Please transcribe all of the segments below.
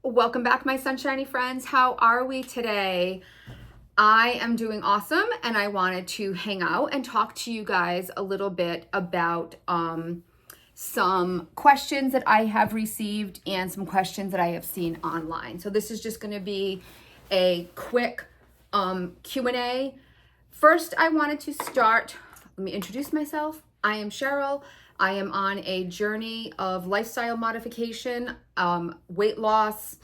Welcome back, my sunshiny friends. How are we today? I am doing awesome, and I wanted to hang out and talk to you guys a little bit about some questions that I have received and some questions that I have seen online. So this is just going to be a quick Q&A. First, I wanted to start, let me introduce myself. I am Cheryl. I am on a journey of lifestyle modification, weight loss,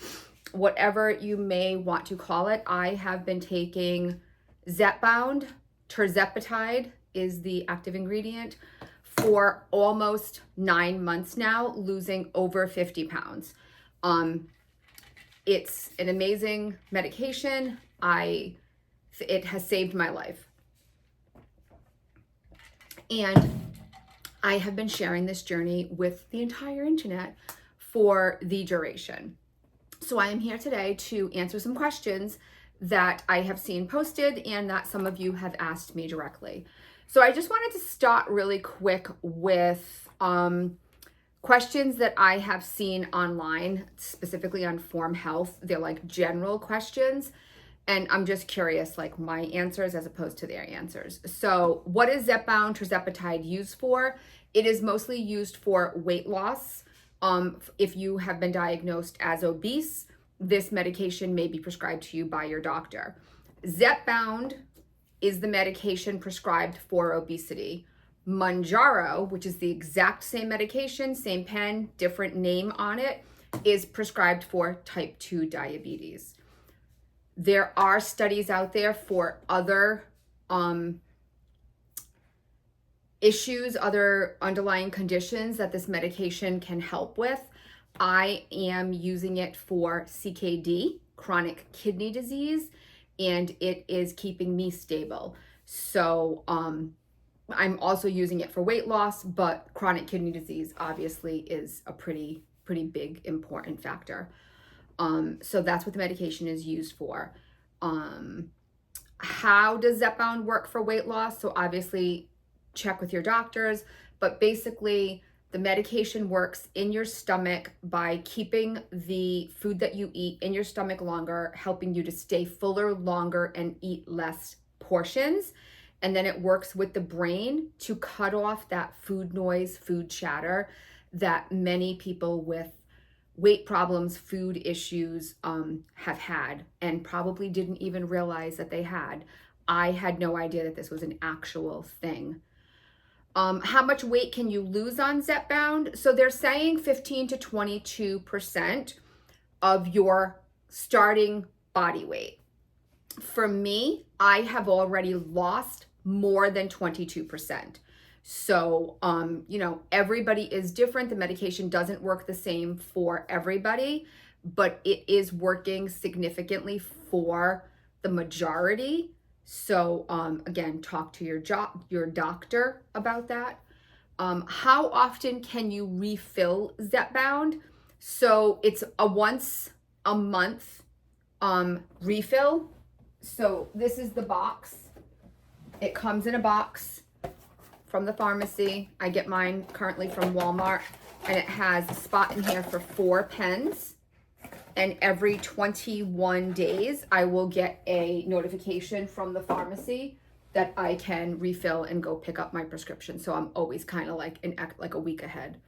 whatever you may want to call it. I have been taking Zepbound, tirzepatide is the active ingredient, for almost 9 months now, losing over 50 pounds. It's an amazing medication. It has saved my life. And I have been sharing this journey with the entire internet for the duration. So I am here today to answer some questions that I have seen posted and that some of you have asked me directly. So I just wanted to start really quick with questions that I have seen online, specifically on Form Health. They're like general questions. And I'm just curious, like my answers as opposed to their answers. So what is Zepbound tirzepatide used for? It is mostly used for weight loss. If you have been diagnosed as obese, this medication may be prescribed to you by your doctor. Zepbound is the medication prescribed for obesity. Mounjaro, which is the exact same medication, same pen, different name on it, is prescribed for type 2 diabetes. There are studies out there for other issues, other underlying conditions that this medication can help with. I am using it for CKD, chronic kidney disease, and it is keeping me stable. So I'm also using it for weight loss, but chronic kidney disease obviously is a pretty big, important factor. So that's what the medication is used for. How does Zepbound work for weight loss? So obviously check with your doctors, but basically the medication works in your stomach by keeping the food that you eat in your stomach longer, helping you to stay fuller longer and eat less portions. And then it works with the brain to cut off that food noise, food chatter that many people with weight problems, food issues have had and probably didn't even realize that they had. I had no idea that this was an actual thing. How much weight can you lose on Zepbound? So they're saying 15 to 22% of your starting body weight. For me, I have already lost more than 22%. So, everybody is different. The medication doesn't work the same for everybody, but it is working significantly for the majority. So, again, talk to your doctor about that. How often can you refill Zepbound? So it's a once a month refill. So this is the box. It comes in a box from the pharmacy. I get mine currently from Walmart, and it has a spot in here for 4 pens. And every 21 days, I will get a notification from the pharmacy that I can refill and go pick up my prescription. So I'm always kind of like a week ahead.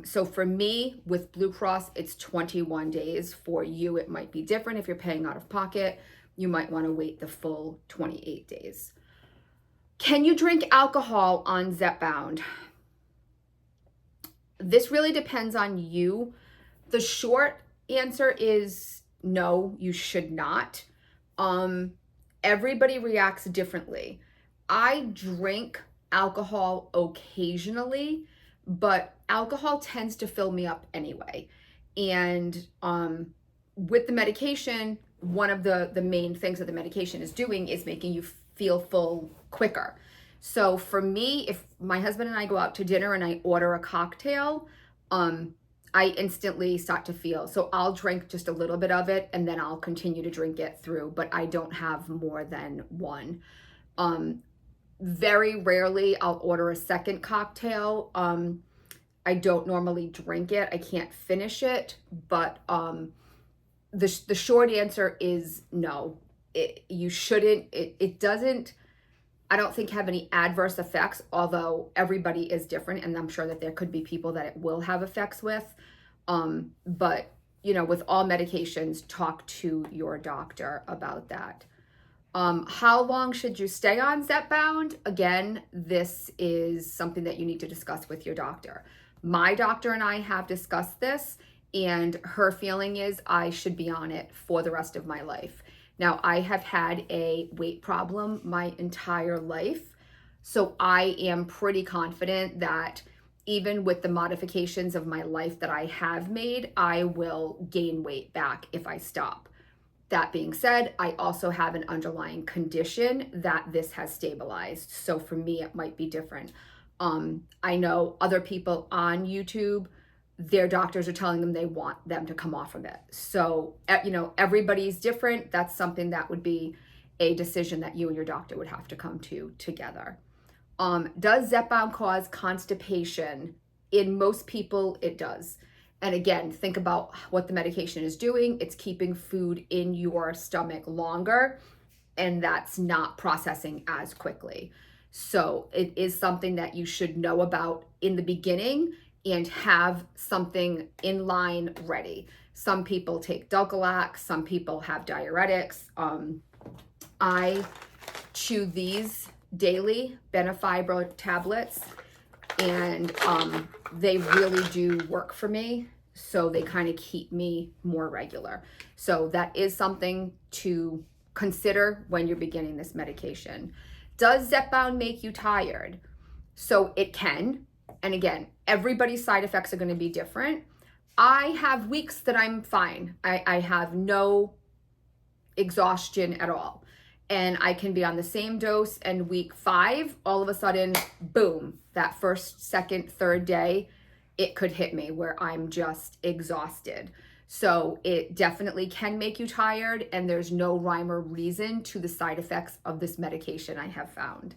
So for me, with Blue Cross, it's 21 days. For you, it might be different. If you're paying out of pocket, you might want to wait the full 28 days. Can you drink alcohol on Zepbound? This really depends on you. The short answer is no, you should not. Everybody reacts differently. I drink alcohol occasionally, but alcohol tends to fill me up anyway. And with the medication, one of the main things that the medication is doing is making you feel full quicker. So for me, if my husband and I go out to dinner and I order a cocktail, I instantly start to feel. So I'll drink just a little bit of it and then I'll continue to drink it through, but I don't have more than one. Very rarely I'll order a second cocktail. I don't normally drink it. I can't finish it, but the short answer is no. You shouldn't. It doesn't, I don't think, have any adverse effects, although everybody is different, and I'm sure that there could be people that it will have effects with. But with all medications, talk to your doctor about that. How long should you stay on Zepbound? Again, this is something that you need to discuss with your doctor. My doctor and I have discussed this, and her feeling is I should be on it for the rest of my life. Now, I have had a weight problem my entire life, so I am pretty confident that even with the modifications of my life that I have made, I will gain weight back if I stop. That being said, I also have an underlying condition that this has stabilized. So for me, it might be different. I know other people on YouTube, their doctors are telling them they want them to come off of it. So, everybody's different. That's something that would be a decision that you and your doctor would have to come to together. Does Zepbound cause constipation? In most people, it does. And again, think about what the medication is doing. It's keeping food in your stomach longer, and that's not processing as quickly. So it is something that you should know about in the beginning and have something in line ready. Some people take Dulcolac, some people have diuretics. I chew these daily, Benefibro tablets, and they really do work for me. So they kind of keep me more regular. So that is something to consider when you're beginning this medication. Does Zepbound make you tired? So it can. And again, everybody's side effects are going to be different. I have weeks that I'm fine. I have no exhaustion at all. And I can be on the same dose, and week 5, all of a sudden, boom, that first, second, third day, it could hit me where I'm just exhausted. So it definitely can make you tired, and there's no rhyme or reason to the side effects of this medication, I have found.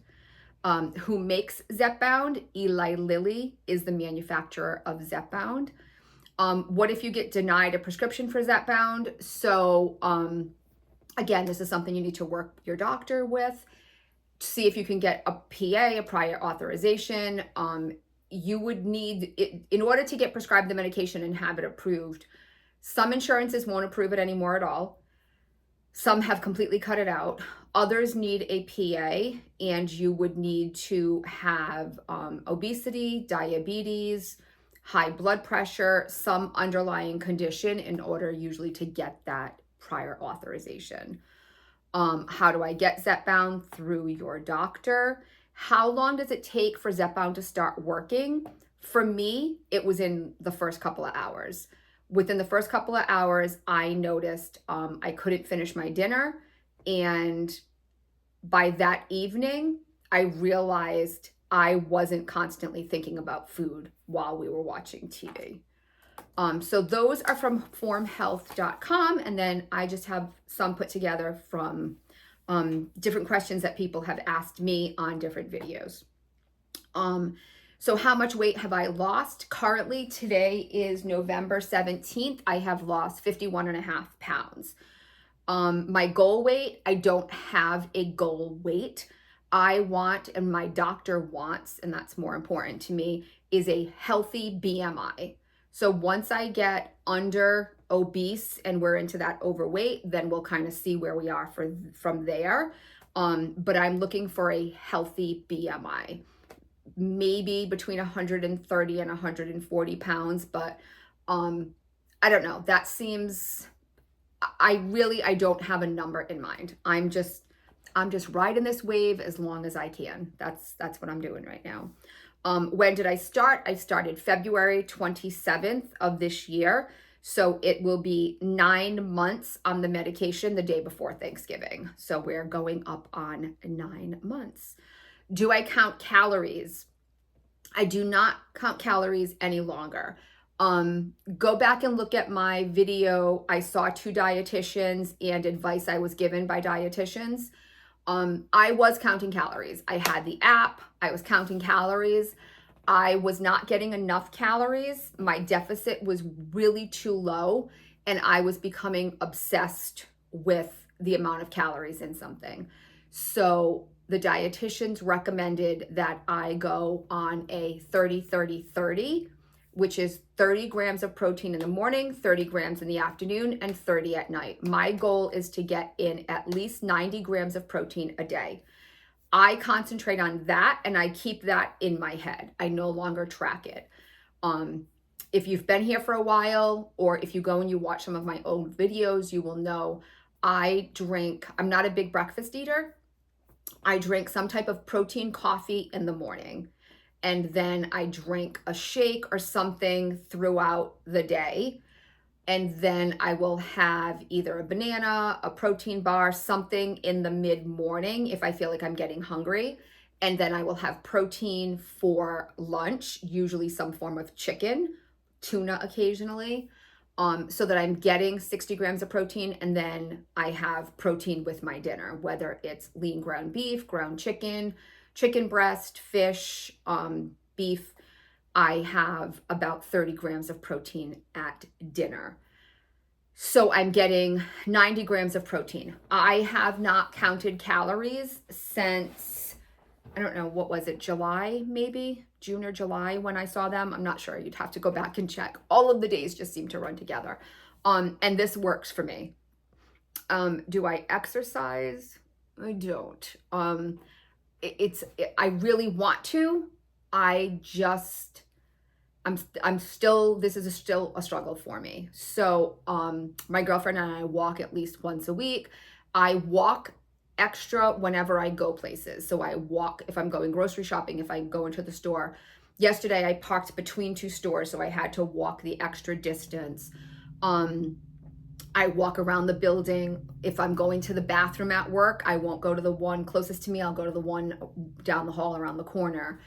Who makes Zepbound? Eli Lilly is the manufacturer of Zepbound. What if you get denied a prescription for Zepbound? So again, this is something you need to work your doctor with. See if you can get a PA, a prior authorization. You would need it in order to get prescribed the medication and have it approved. Some insurances won't approve it anymore at all. Some have completely cut it out. Others need a PA, and you would need to have obesity, diabetes, high blood pressure, some underlying condition in order usually to get that prior authorization. How do I get Zepbound? Through your doctor. How long does it take for Zepbound to start working? For me, it was in the first couple of hours. Within the first couple of hours, I noticed I couldn't finish my dinner. And by that evening, I realized I wasn't constantly thinking about food while we were watching TV. So those are from formhealth.com. And then I just have some put together from different questions that people have asked me on different videos. So how much weight have I lost? Currently, today is November 17th. I have lost 51.5 pounds. My goal weight, I don't have a goal weight. I want, and my doctor wants, and that's more important to me, is a healthy BMI. So once I get under obese and we're into that overweight, then we'll kind of see where we are from there. But I'm looking for a healthy BMI, maybe between 130 and 140 pounds. But I don't know. That seems, I don't have a number in mind. I'm just riding this wave as long as I can. That's what I'm doing right now. When did I start? I started February 27th of this year. So it will be 9 months on the medication the day before Thanksgiving. So we're going up on 9 months. Do I count calories? I do not count calories any longer. Go back and look at my video. I saw 2 dietitians and advice I was given by dietitians. I was counting calories. I had the app. I was counting calories. I was not getting enough calories. My deficit was really too low. and I was becoming obsessed with the amount of calories in something. So the dietitians recommended that I go on a 30-30-30, which is 30 grams of protein in the morning, 30 grams in the afternoon, and 30 at night. My goal is to get in at least 90 grams of protein a day. I concentrate on that and I keep that in my head. I no longer track it. If you've been here for a while, or if you go and you watch some of my old videos, you will know I'm not a big breakfast eater. I drink some type of protein coffee in the morning, and then I drink a shake or something throughout the day. And then I will have either a banana, a protein bar, something in the mid-morning if I feel like I'm getting hungry. And then I will have protein for lunch, usually some form of chicken, tuna occasionally, so that I'm getting 60 grams of protein. And then I have protein with my dinner, whether it's lean ground beef, ground chicken, chicken breast, fish, beef. I have about 30 grams of protein at dinner. So I'm getting 90 grams of protein. I have not counted calories since, I don't know, what was it, July maybe? June or July when I saw them. I'm not sure. You'd have to go back and check. All of the days just seem to run together. And this works for me. Do I exercise? I don't. I really want to. This is still a struggle for me. So my girlfriend and I walk at least once a week. I walk extra whenever I go places. So I walk if I'm going grocery shopping, if I go into the store. Yesterday I parked between two stores, so I had to walk the extra distance. I walk around the building. If I'm going to the bathroom at work, I won't go to the one closest to me. I'll go to the one down the hall around the corner.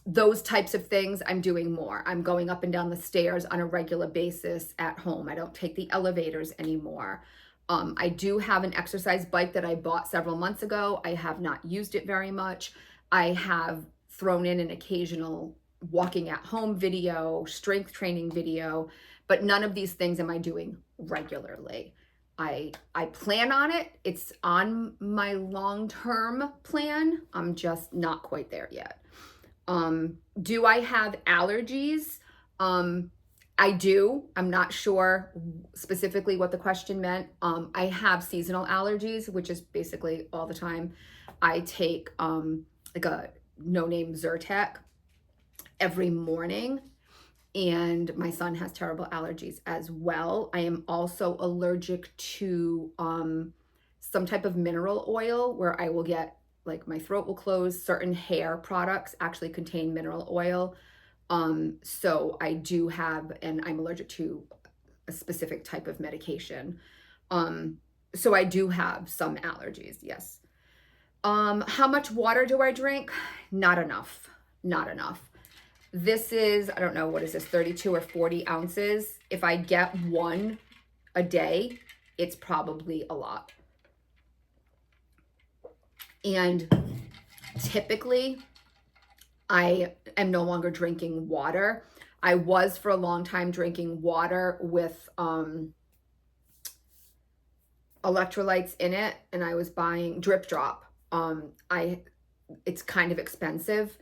Those types of things I'm doing more. I'm going up and down the stairs on a regular basis at home. I don't take the elevators anymore. I do have an exercise bike that I bought several months ago. I have not used it very much. I have thrown in an occasional walking at home video, strength training video, but none of these things am I doing regularly. I plan on it. It's on my long-term plan. I'm just not quite there yet. Do I have allergies? I do. I'm not sure specifically what the question meant. I have seasonal allergies, which is basically all the time. I take like a no-name Zyrtec every morning, and my son has terrible allergies as well. I am also allergic to some type of mineral oil where I will get, like, my throat will close. Certain hair products actually contain mineral oil. So I do have, and I'm allergic to a specific type of medication. So I do have some allergies, yes. How much water do I drink? Not enough, not enough. This is, I don't know, what is this, 32 or 40 ounces? If I get one a day, it's probably a lot. And typically, I am no longer drinking water. I was for a long time drinking water with electrolytes in it, and I was buying Drip Drop. It's kind of expensive,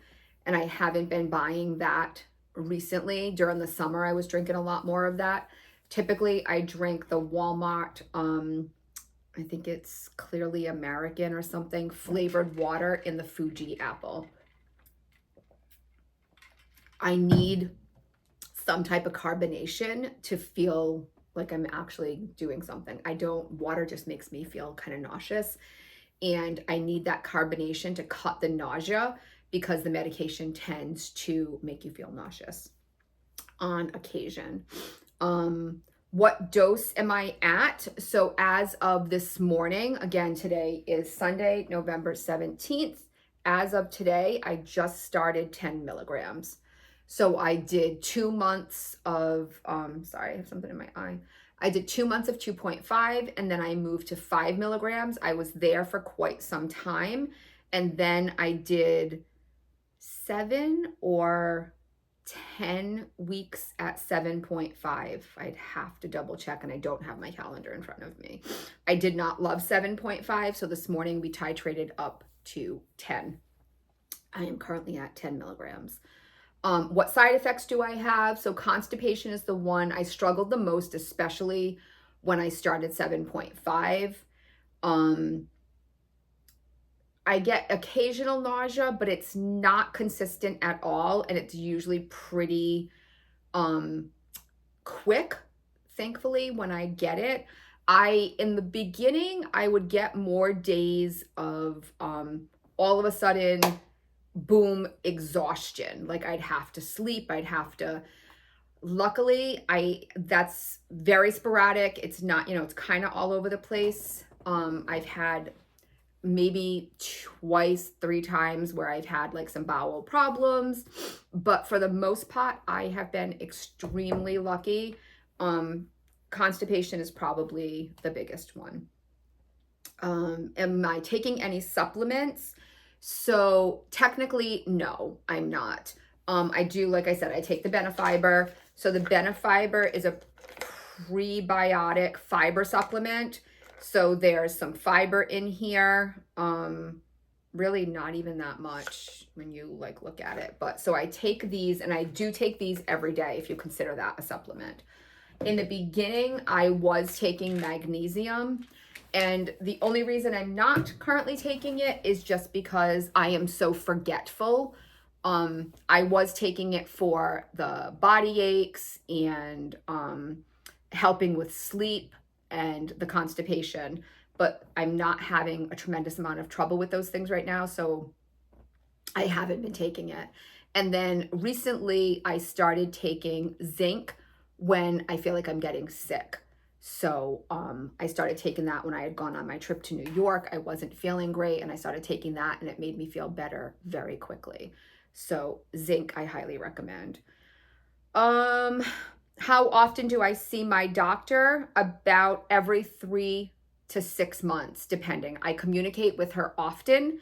and I haven't been buying that recently. During the summer, I was drinking a lot more of that. Typically, I drink the Walmart, I think it's Clearly American or something, flavored water in the Fuji apple. I need some type of carbonation to feel like I'm actually doing something. Water just makes me feel kind of nauseous. And I need that carbonation to cut the nausea, because the medication tends to make you feel nauseous on occasion. What dose am I at? So as of this morning, again, today is Sunday, November 17th. As of today, I just started 10 milligrams. So I did 2 months of, sorry, I have something in my eye. I did 2 months of 2.5, and then I moved to 5 milligrams. I was there for quite some time. And then I did 7 or 10 weeks at 7.5. I'd have to double check, and I don't have my calendar in front of me. I did not love 7.5, so this morning we titrated up to 10. I am currently at 10 milligrams. What side effects do I have? So constipation is the one I struggled the most, especially when I started 7.5. I get occasional nausea, but it's not consistent at all, and it's usually pretty quick, thankfully, when I get it. In the beginning, I would get more days of all of a sudden, boom, exhaustion. Like I'd have to sleep, luckily, that's very sporadic. It's not, it's kind of all over the place. I've had maybe twice, 3 times where I've had like some bowel problems, but for the most part, I have been extremely lucky. Constipation is probably the biggest one. Am I taking any supplements? So technically, no, I'm not. I do, like I said, I take the Benefiber. So the Benefiber is a prebiotic fiber supplement. So there's some fiber in here. Really not even that much when you like look at it. But so I take these, and I do take these every day if you consider that a supplement. In the beginning, I was taking magnesium, and the only reason I'm not currently taking it is just because I am so forgetful. I was taking it for the body aches and helping with sleep and the constipation, but I'm not having a tremendous amount of trouble with those things right now, so I haven't been taking it. And then recently I started taking zinc when I feel like I'm getting sick. So I started taking that when I had gone on my trip to New York. I wasn't feeling great, and I started taking that, and it made me feel better very quickly. So zinc, I highly recommend. How often do I see my doctor? About every 3 to 6 months, depending. I communicate with her often.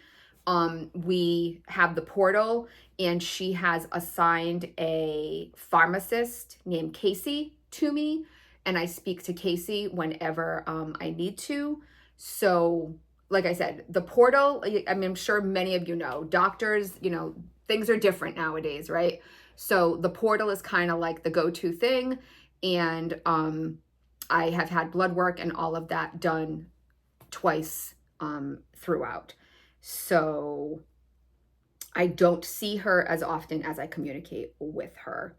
We have the portal, and she has assigned a pharmacist named Casey to me, and I speak to Casey whenever I need to. So, like I said, the portal, I mean, I'm sure many of you know, doctors, things are different nowadays, right? So the portal is kind of like the go-to thing. And I have had blood work and all of that done twice throughout. So I don't see her as often as I communicate with her.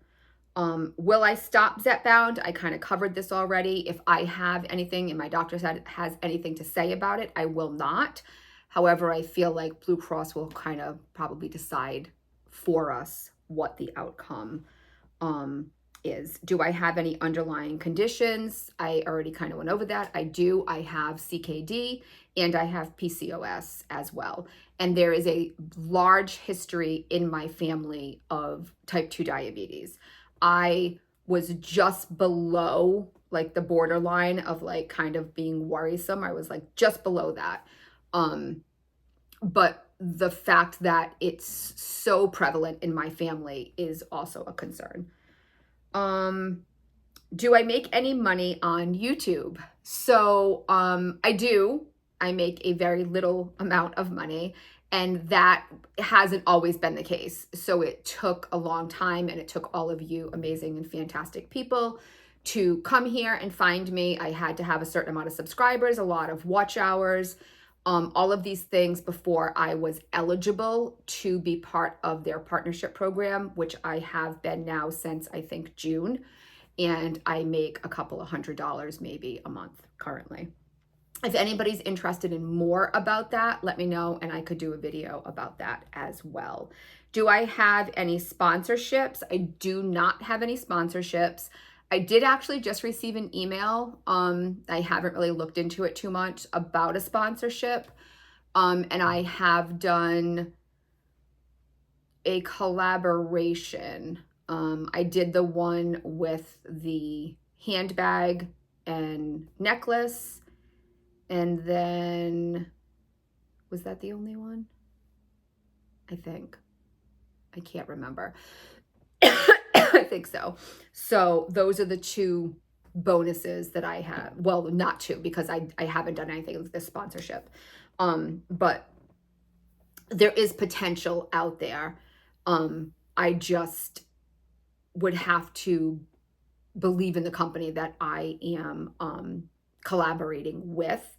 Will I stop Zepbound? I kind of covered this already. If I have anything and my doctor has anything to say about it, I will not. However, I feel like Blue Cross will kind of probably decide for us what the outcome is. Do I have any underlying conditions? I already kind of went over that. I do. I have CKD and I have PCOS as well. And there is a large history in my family of type 2 diabetes. I was just below like the borderline of like kind of being worrisome. I was like just below that. But the fact that it's so prevalent in my family is also a concern. Do I make any money on YouTube? So I do. I make a very little amount of money, and that hasn't always been the case. So it took a long time, and it took all of you amazing and fantastic people to come here and find me. I had to have a certain amount of subscribers, a lot of watch hours, all of these things before I was eligible to be part of their partnership program, which I have been now since I think June. And I make a couple of $100 maybe a month currently. If anybody's interested in more about that, let me know, and I could do a video about that as well. Do I have any sponsorships? I do not have any sponsorships. I did actually just receive an email. I haven't really looked into it too much about a sponsorship. And I have done a collaboration. I did the one with the handbag and necklace. And then, was that the only one? I think. I can't remember. think so. So those are the two bonuses that I have. Well, not two, because I haven't done anything with this sponsorship. But there is potential out there. I just would have to believe in the company that I am collaborating with.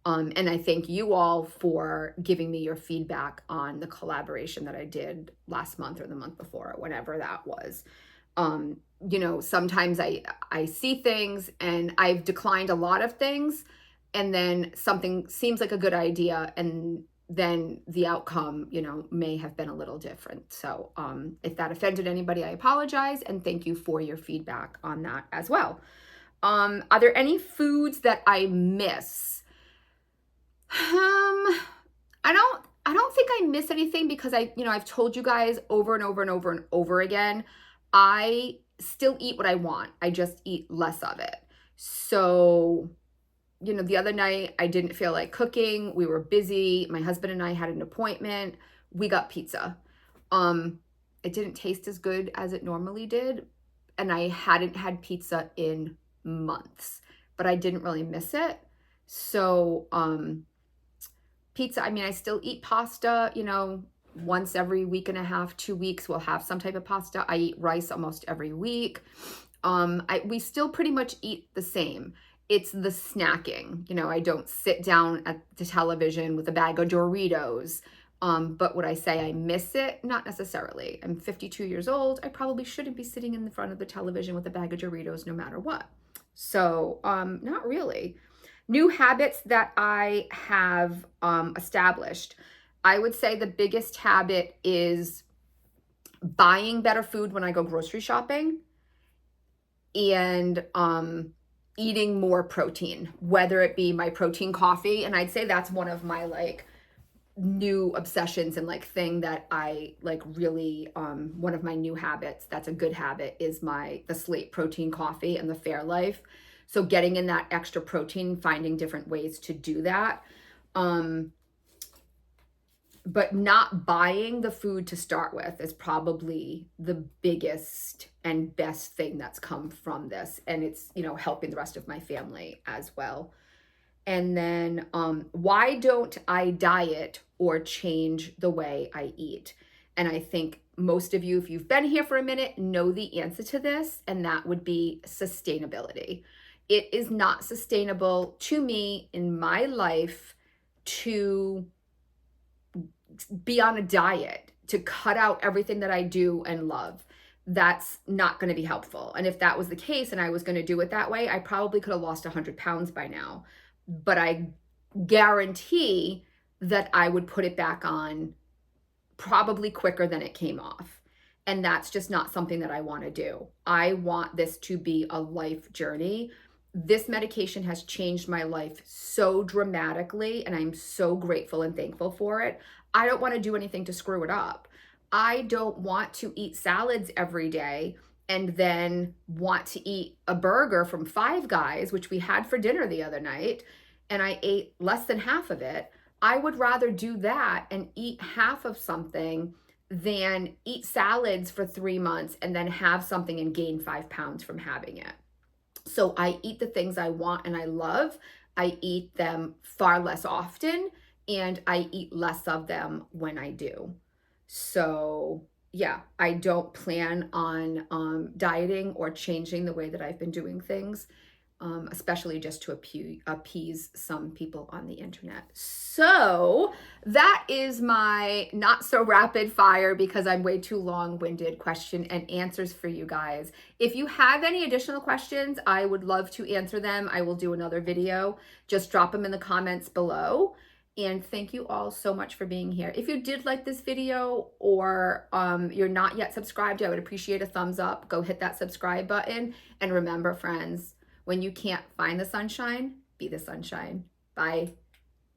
And I thank you all for giving me your feedback on the collaboration that I did last month or the month before, or whenever that was. You know, sometimes I see things and I've declined a lot of things, and then something seems like a good idea, and then the outcome, you know, may have been a little different. So if that offended anybody, I apologize, and thank you for your feedback on that as well. Are there any foods that I miss? I don't think I miss anything, because I've told you guys over and over and over and over again, I still eat what I want. I just eat less of it. So, the other night I didn't feel like cooking. We were busy. My husband and I had an appointment. We got pizza. It didn't taste as good as it normally did, and I hadn't had pizza in months, but I didn't really miss it. So, pizza, I still eat pasta, once every week and a half, 2 weeks, we'll have some type of pasta. I eat rice almost every week. We still pretty much eat the same. It's the snacking. I don't sit down at the television with a bag of Doritos. But would I say I miss it? Not necessarily. I'm 52 years old. I probably shouldn't be sitting in the front of the television with a bag of Doritos no matter what. So, not really. New habits that I have established. I would say the biggest habit is buying better food when I go grocery shopping, and eating more protein, whether it be my protein coffee. And I'd say that's one of my new obsessions and thing that I really, one of my new habits that's a good habit is the Slate protein coffee and the Fairlife. So getting in that extra protein, finding different ways to do that. But not buying the food to start with is probably the biggest and best thing that's come from this. And it's, helping the rest of my family as well. And then why don't I diet or change the way I eat? And I think most of you, if you've been here for a minute, know the answer to this, and that would be sustainability. It is not sustainable to me in my life to be on a diet, to cut out everything that I do and love. That's not going to be helpful. And if that was the case and I was going to do it that way, I probably could have lost 100 pounds by now. But I guarantee that I would put it back on probably quicker than it came off. And that's just not something that I want to do. I want this to be a life journey. This medication has changed my life so dramatically, and I'm so grateful and thankful for it. I don't want to do anything to screw it up. I don't want to eat salads every day and then want to eat a burger from Five Guys, which we had for dinner the other night, and I ate less than half of it. I would rather do that and eat half of something than eat salads for 3 months and then have something and gain 5 pounds from having it. So I eat the things I want and I love. I eat them far less often, and I eat less of them when I do. So yeah, I don't plan on dieting or changing the way that I've been doing things, especially just to appease some people on the internet. So that is my not so rapid fire, because I'm way too long-winded, question and answers for you guys. If you have any additional questions, I would love to answer them. I will do another video. Just drop them in the comments below. And thank you all so much for being here. If you did like this video, or you're not yet subscribed, I would appreciate a thumbs up. Go hit that subscribe button. And remember, friends, when you can't find the sunshine, be the sunshine. Bye.